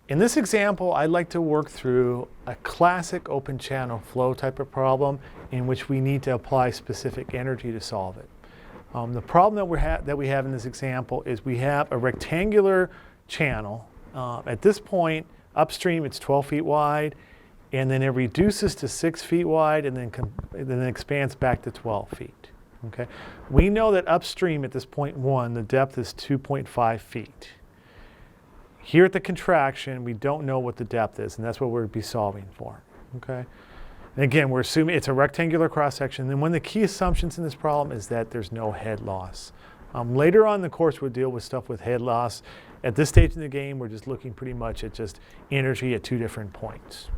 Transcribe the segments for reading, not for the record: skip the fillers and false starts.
In this example, I'd like to work through a classic open channel flow type of problem in which we need to apply specific energy to solve it. The problem that we have in this example is we have a rectangular channel. At this point, upstream it's 12 feet wide, and then it reduces to 6 feet wide and then expands back to 12 feet. Okay? We know that upstream at this point 1, the depth is 2.5 feet. Here at the contraction, we don't know what the depth is, and that's what we'll be solving for. Okay? And again, we're assuming it's a rectangular cross-section. And one of the key assumptions in this problem is that there's no head loss. Later on in the course, we'll deal with stuff with head loss. At this stage in the game, we're just looking pretty much at just energy at 2 different points.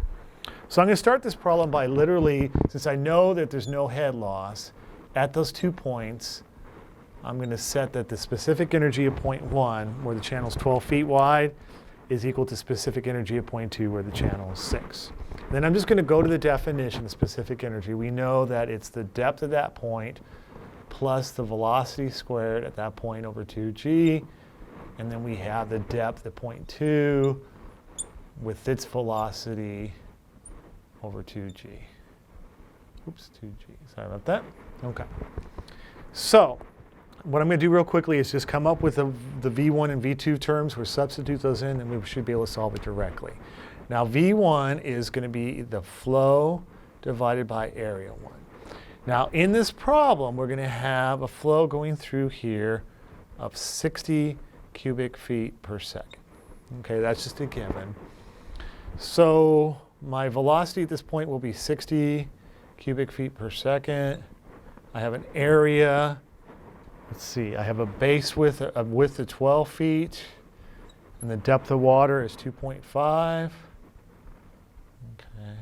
So I'm going to start this problem by literally, since I know that there's no head loss, at those 2 points, I'm going to set that the specific energy of point 1, where the channel is 12 feet wide, is equal to specific energy of point 2, where the channel is 6. Then I'm just going to go to the definition of specific energy. We know that it's the depth of that point plus the velocity squared at that point over 2g. And then we have the depth at point 2 with its velocity over 2g. Oops, 2g. Sorry about that. Okay. So what I'm going to do real quickly is just come up with the V1 and V2 terms. We'll substitute those in, and we should be able to solve it directly. Now, V1 is going to be the flow divided by area 1. Now, in this problem, we're going to have a flow going through here of 60 cubic feet per second. Okay, that's just a given. So my velocity at this point will be 60 cubic feet per second. I have an area. Let's see, I have a base width of 12 feet, and the depth of water is 2.5. Okay.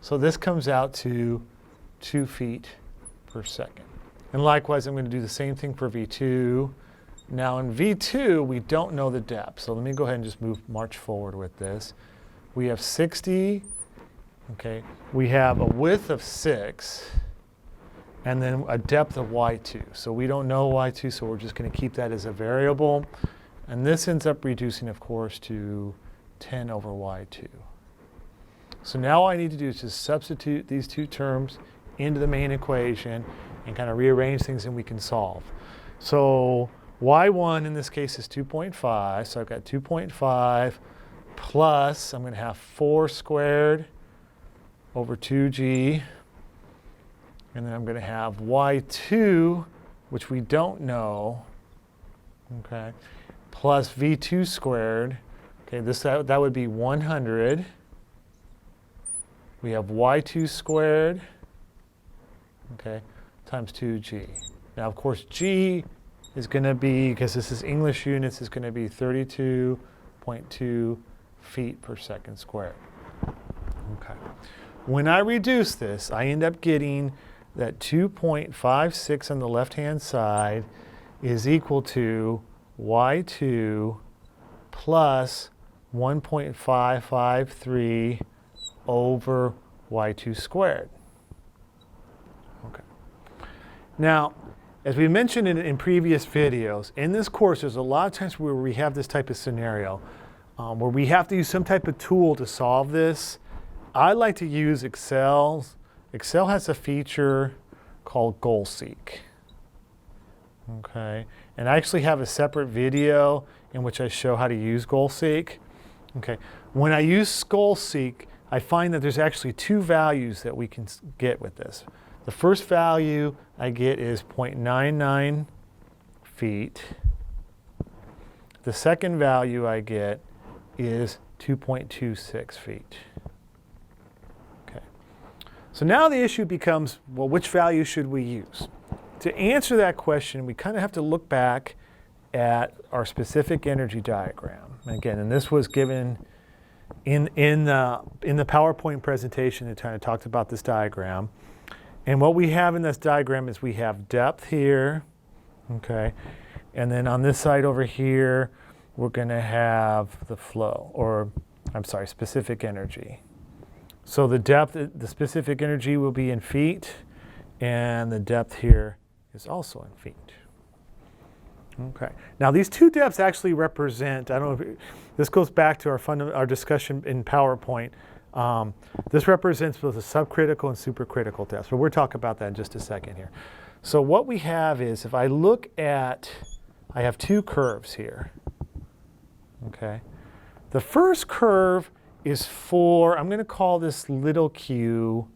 So this comes out to 2 feet per second. And likewise, I'm going to do the same thing for V2. Now in V2, we don't know the depth. So let me go ahead and just march forward with this. We have 60. Okay. We have a width of 6. And then a depth of y2. So we don't know y2, so we're just going to keep that as a variable. And this ends up reducing, of course, to 10 over y2. So now all I need to do is just substitute these 2 terms into the main equation and kind of rearrange things, and we can solve. So y1 in this case is 2.5. So I've got 2.5 plus, I'm going to have 4 squared over 2g. And then I'm going to have y2, which we don't know, okay, plus v2 squared. Okay, that would be 100. We have y2 squared, okay, times 2g. Now, of course, g is going to be, because this is English units, is going to be 32.2 feet per second squared. Okay. When I reduce this, I end up getting that 2.56 on the left-hand side is equal to y2 plus 1.553 over y2 squared. Okay. Now, as we mentioned in previous videos, in this course, there's a lot of times where we have this type of scenario where we have to use some type of tool to solve this. I like to use Excel. Excel has a feature called Goal Seek. Okay, and I actually have a separate video in which I show how to use Goal Seek. Okay, when I use Goal Seek, I find that there's actually 2 values that we can get with this. The first value I get is 0.99 feet. The second value I get is 2.26 feet. So now the issue becomes, well, which value should we use? To answer that question, we kind of have to look back at our specific energy diagram. Again, and this was given in the PowerPoint presentation. It kind of talked about this diagram. And what we have in this diagram is we have depth here, okay? And then on this side over here, we're going to have the flow, or I'm sorry, specific energy. So the depth, the specific energy will be in feet, and the depth here is also in feet. Okay. Now these two depths actually represent, I don't know if this goes back to our discussion in PowerPoint. This represents both the subcritical and supercritical depths, but we'll talk about that in just a second here. So what we have is, if I look at, I have two curves here. Okay. The first curve is for, I'm going to call this little q1.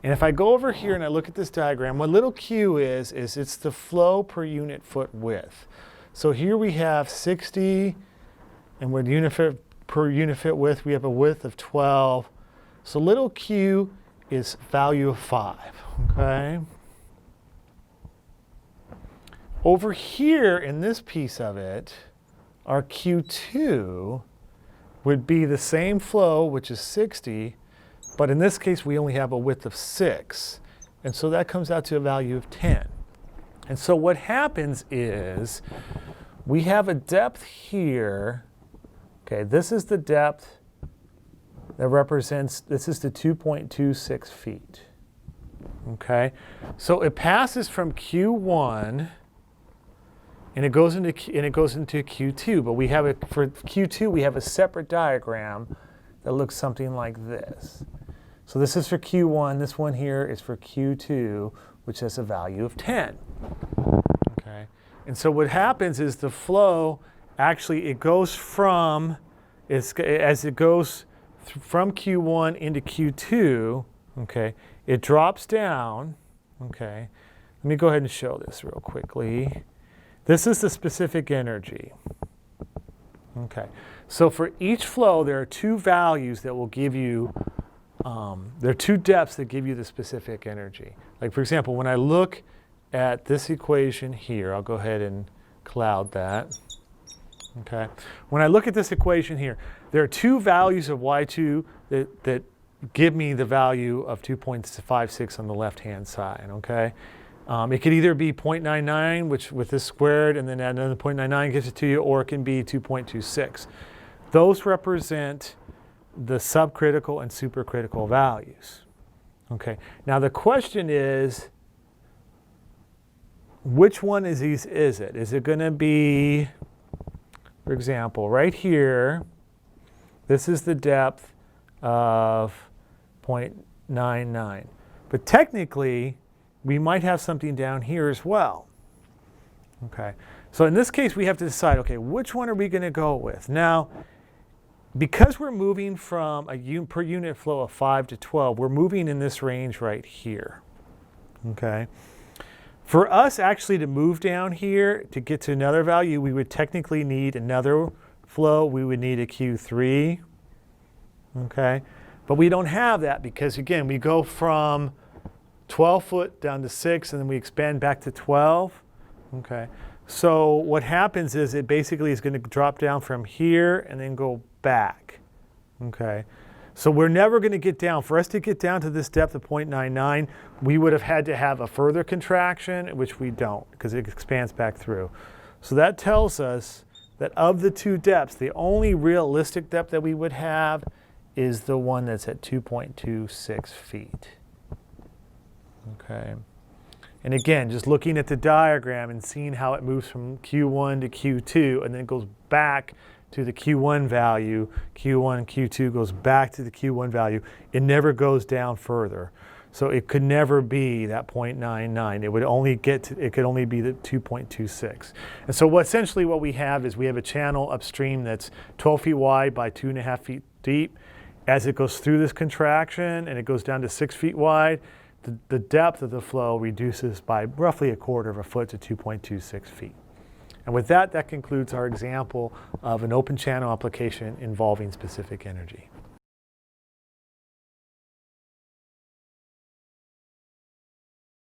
And if I go over here and I look at this diagram, what little q is it's the flow per unit foot width. So here we have 60, and with per unit foot width, we have a width of 12. So little q is value of 5, okay? Over here in this piece of it, our q2 would be the same flow, which is 60, but in this case, we only have a width of 6. And so that comes out to a value of 10. And so what happens is we have a depth here. Okay, this is the depth that represents, this is the 2.26 feet. Okay, so it passes from Q1 and it goes into Q2, but we have it for Q2, we have a separate diagram that looks something like this. So this is for Q1, this one here is for Q2, which has a value of 10. Okay. And so what happens is the flow, actually it goes from, as it goes from Q1 into Q2, okay, it drops down, okay. Let me go ahead and show this real quickly. This is the specific energy. Okay, so for each flow, there are two values that will give you, there are two depths that give you the specific energy. Like for example, when I look at this equation here, I'll go ahead and cloud that. Okay, when I look at this equation here, there are two values of y2 that give me the value of 2.56 on the left-hand side, okay? It could either be 0.99, which with this squared, and then add another 0.99 gives it to you, or it can be 2.26. Those represent the subcritical and supercritical values. Okay. Now the question is, which one is these is it? Is it going to be, for example, right here, this is the depth of 0.99. But technically, we might have something down here as well. Okay. So in this case, we have to decide, okay, which one are we going to go with? Now, because we're moving from a per unit flow of 5 to 12, we're moving in this range right here. Okay. For us actually to move down here to get to another value, we would technically need another flow. We would need a Q3. Okay. But we don't have that because, again, we go from 12 foot down to 6, and then we expand back to 12. Okay. So what happens is it basically is going to drop down from here and then go back. Okay. So we're never going to get down. For us to get down to this depth of 0.99, we would have had to have a further contraction, which we don't because it expands back through. So that tells us that of the two depths, the only realistic depth that we would have is the one that's at 2.26 feet. Okay. And again, just looking at the diagram and seeing how it moves from Q1 to Q2 and then goes back to the Q1 value, Q1, Q2 goes back to the Q1 value, it never goes down further. So it could never be that 0.99. It would only get to, it could only be the 2.26. And so essentially what we have is we have a channel upstream that's 12 feet wide by 2.5 feet deep. As it goes through this contraction and it goes down to 6 feet wide, the depth of the flow reduces by roughly 1/4 of a foot to 2.26 feet. And with that, that concludes our example of an open channel application involving specific energy.